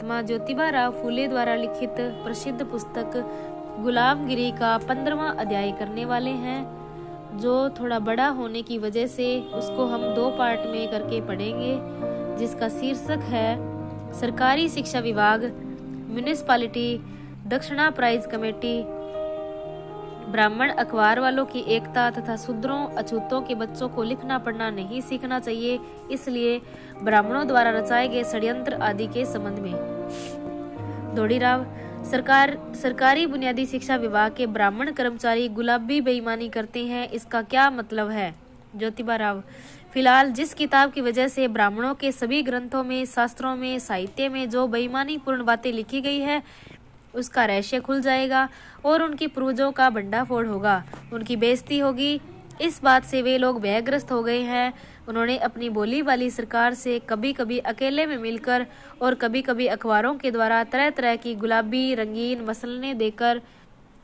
महात्मा ज्योतिबा राव फूले द्वारा लिखित प्रसिद्ध पुस्तक गुलामगिरी का 15वां अध्याय करने वाले हैं, जो थोड़ा बड़ा होने की वजह से उसको हम 2 पार्ट में करके पढ़ेंगे, जिसका शीर्षक है सरकारी शिक्षा विभाग, म्यूनिसिपालिटी, दक्षिणा प्राइज कमेटी, ब्राह्मण अखबार वालों की एकता तथा शूद्रों अछूतों के बच्चों को लिखना पढ़ना नहीं सीखना चाहिए, इसलिए ब्राह्मणों द्वारा रचाए गए षड्यंत्र आदि के संबंध में। धोड़ीराव, सरकारी बुनियादी शिक्षा विभाग के ब्राह्मण कर्मचारी गुलाबी बेईमानी करते हैं, इसका क्या मतलब है? ज्योतिबा राव, फिलहाल जिस किताब की वजह से ब्राह्मणों के सभी ग्रंथों में, शास्त्रों में, साहित्य में जो बेईमानी पूर्ण बातें लिखी गई है उसका रहस्य खुल जाएगा और उनकी पूर्वजों का भंडाफोड़ होगा, उनकी बेइज्जती होगी। इस बात से वे लोग भयग्रस्त हो गए हैं। उन्होंने अपनी बोली वाली सरकार से कभी कभी अकेले में मिलकर और कभी कभी अखबारों के द्वारा तरह तरह की गुलाबी रंगीन मसलने देकर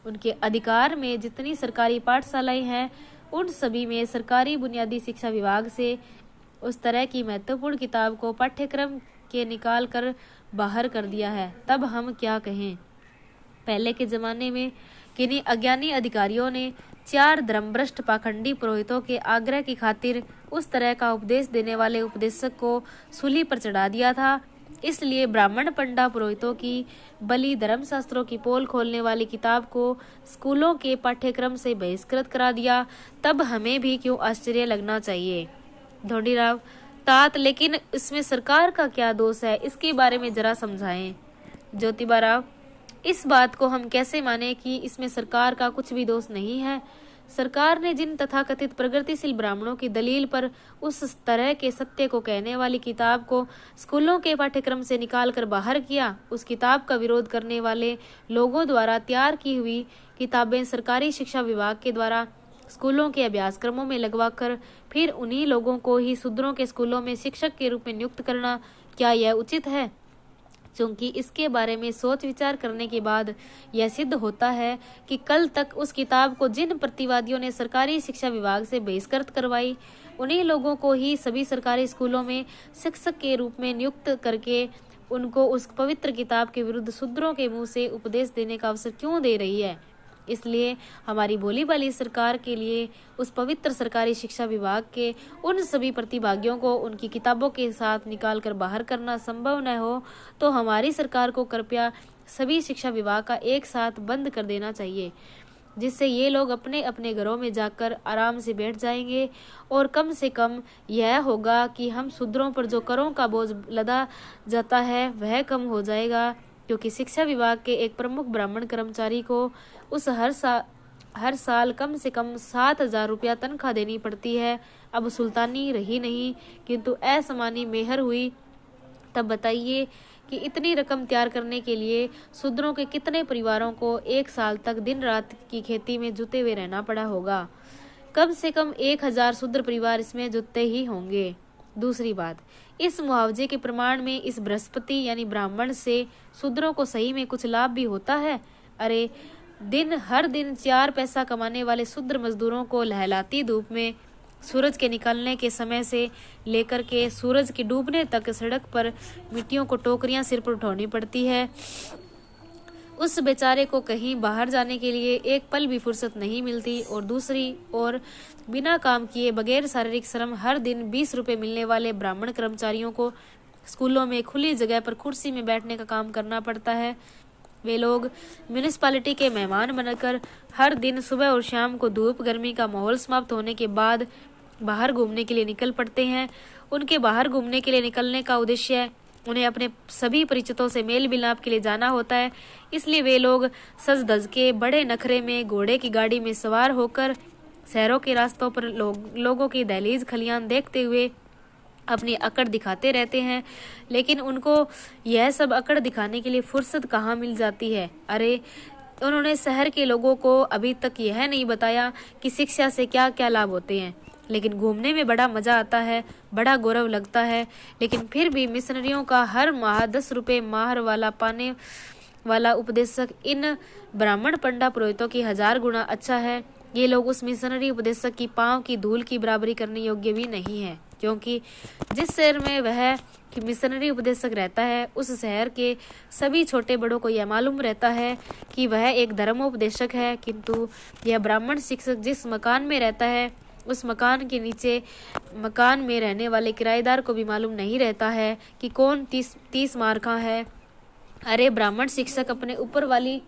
उनके अधिकार में जितनी सरकारी पाठशालाएं हैं उन सभी में सरकारी बुनियादी शिक्षा विभाग से उस तरह की महत्वपूर्ण किताब को पाठ्यक्रम के निकाल कर बाहर कर दिया है। तब हम क्या कहें? पहले के जमाने में किन्हीं अज्ञानी अधिकारियों ने 4 धर्मभ्रष्ट पाखंडी पुरोहितों के आग्रह की खातिर उस तरह का उपदेश देने वाले उपदेशक को सूली पर चढ़ा दिया था। इसलिए ब्राह्मण पंडा पुरोहितों की बलि धर्मशास्त्रों की पोल खोलने वाली किताब को स्कूलों के पाठ्यक्रम से बहिष्कृत करा दिया। तब हमें भी क्यों आश्चर्य लगना चाहिए? धोड़ीराव, तात, लेकिन इसमें सरकार का क्या दोष है, इसके बारे में जरा समझाएं। ज्योतिबा राव, इस बात को हम कैसे माने कि इसमें सरकार का कुछ भी दोष नहीं है? सरकार ने जिन तथाकथित प्रगतिशील ब्राह्मणों की दलील पर उस तरह के सत्य को कहने वाली किताब को स्कूलों के पाठ्यक्रम से निकाल कर बाहर किया, उस किताब का विरोध करने वाले लोगों द्वारा तैयार की हुई किताबें सरकारी शिक्षा विभाग के द्वारा स्कूलों के अभ्यासक्रमों में लगवाकर फिर उन्हीं लोगों को ही शूद्रों के स्कूलों में शिक्षक के रूप में नियुक्त करना, क्या यह उचित है? क्योंकि इसके बारे में सोच विचार करने के बाद यह सिद्ध होता है कि कल तक उस किताब को जिन प्रतिवादियों ने सरकारी शिक्षा विभाग से बहिष्कृत करवाई, उन्हीं लोगों को ही सभी सरकारी स्कूलों में शिक्षक के रूप में नियुक्त करके उनको उस पवित्र किताब के विरुद्ध शूद्रों के मुंह से उपदेश देने का अवसर क्यों दे रही है? इसलिए हमारी बोली वाली सरकार के लिए उस पवित्र सरकारी शिक्षा विभाग के उन सभी प्रतिभागियों को उनकी किताबों के साथ निकालकर बाहर करना संभव न हो तो हमारी सरकार को कृपया सभी शिक्षा विभाग का एक साथ बंद कर देना चाहिए, जिससे ये लोग अपने अपने घरों में जाकर आराम से बैठ जाएंगे और कम से कम यह होगा कि हम शूद्रों पर जो करों का बोझ लदा जाता है वह कम हो जाएगा, क्योंकि शिक्षा विभाग के एक प्रमुख ब्राह्मण कर्मचारी को उस हर साल कम से कम 7,000 रुपया तनख्वाह देनी पड़ती है। अब सुल्तानी रही नहीं किंतु असमानी मेहर हुई, तब बताइए कि इतनी रकम तैयार करने के लिए शूद्रों के कितने परिवारों को 1 साल तक दिन रात की खेती में जुटे हुए रहना पड़ा होगा। कम से कम 1,000 शूद्र परिवार इसमें जुटते ही होंगे। दूसरी बात, इस मुआवजे के प्रमाण में इस बृहस्पति यानी ब्राह्मण से शूद्रों को सही में कुछ लाभ भी होता है? अरे, हर दिन 4 पैसा कमाने वाले शूद्र मजदूरों को लहलाती धूप में सूरज के निकलने के समय से लेकर के सूरज के डूबने तक सड़क पर मिट्टियों को टोकरियां सिर पर उठानी पड़ती है। उस बेचारे को कहीं बाहर जाने के लिए एक पल भी फुर्सत नहीं मिलती और दूसरी ओर बिना काम किए बगैर शारीरिक श्रम हर दिन 20 रुपए मिलने वाले ब्राह्मण कर्मचारियों को स्कूलों में खुली जगह पर कुर्सी में बैठने का काम करना पड़ता है। वे लोग म्यूनिसिपालिटी के मेहमान बनकर हर दिन सुबह और शाम को धूप गर्मी का माहौल समाप्त होने के बाद बाहर घूमने के लिए निकल पड़ते हैं। उनके बाहर घूमने के लिए निकलने का उद्देश्य उन्हें अपने सभी परिचितों से मेल मिलाप के लिए जाना होता है। इसलिए वे लोग सज धज के बड़े नखरे में घोड़े की गाड़ी में सवार होकर शहरों के रास्तों पर लोगों की दहलीज खलियान देखते हुए अपनी अकड़ दिखाते रहते हैं, लेकिन उनको यह सब अकड़ दिखाने के लिए फुर्सत कहाँ मिल जाती है? अरे, उन्होंने शहर के लोगों को अभी तक यह नहीं बताया कि शिक्षा से क्या क्या लाभ होते हैं। लेकिन घूमने में बड़ा मजा आता है, बड़ा गौरव लगता है, लेकिन फिर भी मिशनरियों का हर माह 10 रुपए माहर वाला पाने वाला उपदेशक इन ब्राह्मण पंडा पुरोहितों की 1000 गुना अच्छा है। ये लोग उस मिशनरी उपदेशक की पांव की धूल की बराबरी करने योग्य भी नहीं है, क्योंकि जिस शहर में वह कि मिशनरी उपदेशक रहता है उस शहर के सभी छोटे बड़ों को यह मालूम रहता है कि वह एक धर्मोपदेशक है, किंतु यह ब्राह्मण शिक्षक जिस मकान में रहता है उस मकान के नीचे मकान में रहने वाले किराएदार को भी मालूम नहीं रहता है कि कौन 30 मार का है। अरे ब्राह्मण शिक्षक अपने ऊपर वाली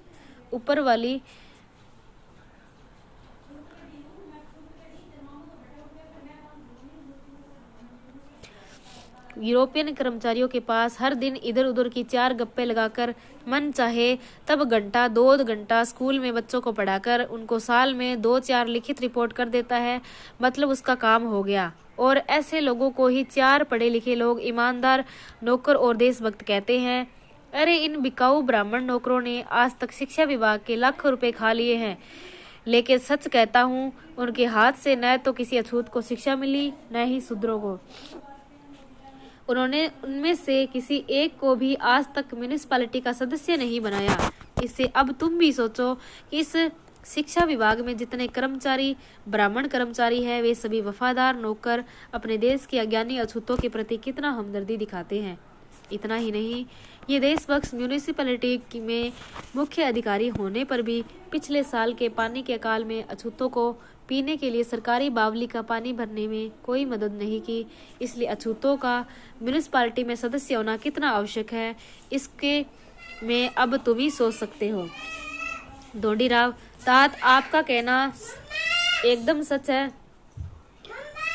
यूरोपियन कर्मचारियों के पास हर दिन इधर उधर की 4 गप्पे लगाकर मन चाहे तब घंटा 2 घंटा स्कूल में बच्चों को पढ़ाकर उनको साल में 2-4 लिखित रिपोर्ट कर देता है, मतलब उसका काम हो गया। और ऐसे लोगों को ही 4 पढ़े लिखे लोग ईमानदार नौकर और देशभक्त कहते हैं। अरे इन बिकाऊ ब्राह्मण नौकरों ने आज तक शिक्षा विभाग के लाखों रुपए खा लिए हैं, लेकिन सच कहता हूँ उनके हाथ से न तो किसी अछूत को शिक्षा मिली न ही शूद्रों को। उन्होंने उनमें से किसी एक को भी आज तक म्यूनिसिपैलिटी का सदस्य नहीं बनाया। इससे अब तुम भी सोचो कि इस शिक्षा विभाग में जितने कर्मचारी ब्राह्मण कर्मचारी हैं वे सभी वफादार नौकर अपने देश के अज्ञानी अछूतों के प्रति कितना हमदर्दी दिखाते हैं। इतना ही नहीं, ये देशभक्त म्यूनिसिपैलिटी में मुख्य अधिकारी होने पर भी पिछले साल के पानी के अकाल में अछूतों को पीने के लिए सरकारी बावली का पानी भरने में कोई मदद नहीं की। इसलिए अछूतों का म्यूनिसिपैलिटी में सदस्य होना कितना आवश्यक है, इसके में अब तुम ही सोच सकते हो। धोंडीराव तात, आपका कहना एकदम सच है,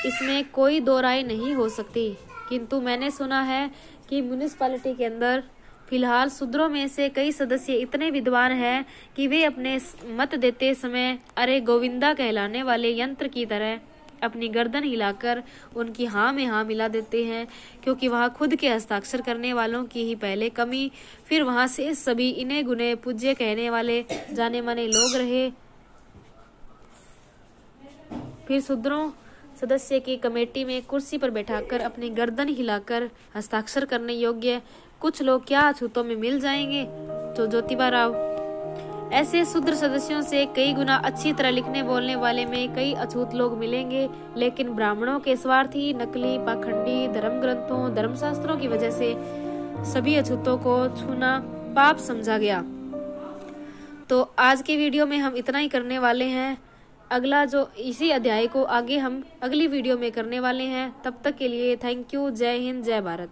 इसमें कोई दो राय नहीं हो सकती, किंतु मैंने सुना है कि म्यूनिसिपैलिटी के अंदर फिलहाल शूद्रों में से कई सदस्य इतने विद्वान हैं कि वे अपने मत देते समय अरे गोविंदा कहलाने वाले यंत्र की तरह अपनी गर्दन हिलाकर उनकी हाँ में हाँ मिला देते हैं, क्योंकि वहाँ खुद के हस्ताक्षर करने वालों की ही पहले कमी, फिर वहाँ से सभी इन्हें गुने पूज्य कहने वाले जाने माने लोग रहे, फिर शूद्रों सदस्य की कमेटी में कुर्सी पर बैठाकर अपनी गर्दन हिलाकर हस्ताक्षर करने योग्य कुछ लोग क्या अछूतों में मिल जाएंगे। तो ज्योतिबा राव, ऐसे शूद्र सदस्यों से कई गुना अच्छी तरह लिखने बोलने वाले में कई अछूत लोग मिलेंगे, लेकिन ब्राह्मणों के स्वार्थी नकली पाखंडी धर्म ग्रंथों धर्मशास्त्रों की वजह से सभी अछूतों को छूना पाप समझा गया। तो आज के वीडियो में हम इतना ही करने वाले हैं। अगला जो इसी अध्याय को आगे हम अगली वीडियो में करने वाले हैं। तब तक के लिए थैंक यू। जय हिंद, जय भारत।